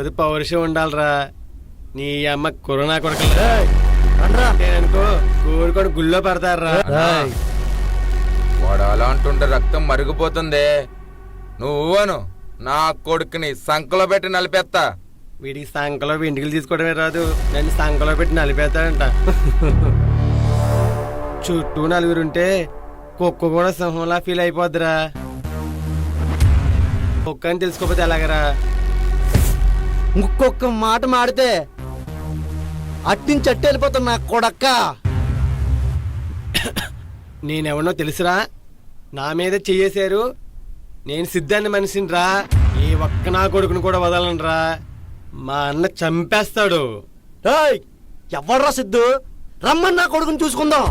కొద్ది పౌరుషం ఉండాలిరా. నీ అమ్మ కరోనా కొడకలు అనుకో కోరుకొని గుళ్ళో పడతారా. వాడు అలా అంటుంటే రక్తం మరిగిపోతుంది. నువ్వను నా కొడుకుని సంకలో పెట్టి నలిపేస్తా. వీడికి సంకలో వెంటికలు తీసుకోవడమే రాదు, నన్ను సంకలో పెట్టి నలిపేస్తాడంట. చుట్టూ నలుగురుంటే కుక్క కూడా సింహంలా ఫీల్ అయిపోద్దిరా. కుక్క అని తెలుసుకోపోతే ఎలాగరా? ఇంకొక మాట మాడితే అట్టించి అట్టి వెళ్ళిపోతాను నా కొడక్క. నేనెవనో తెలుసురా, నా మీద చెయ్యేశారు. నేను సిద్ధాన్ని మనిషిని రా. ఏ ఒక్క నా కొడుకుని కూడా వదలను రా. మా అన్న చంపేస్తాడు. ఎవడ్రా సిద్ధు? రమ్మని నా కొడుకుని చూసుకుందాం.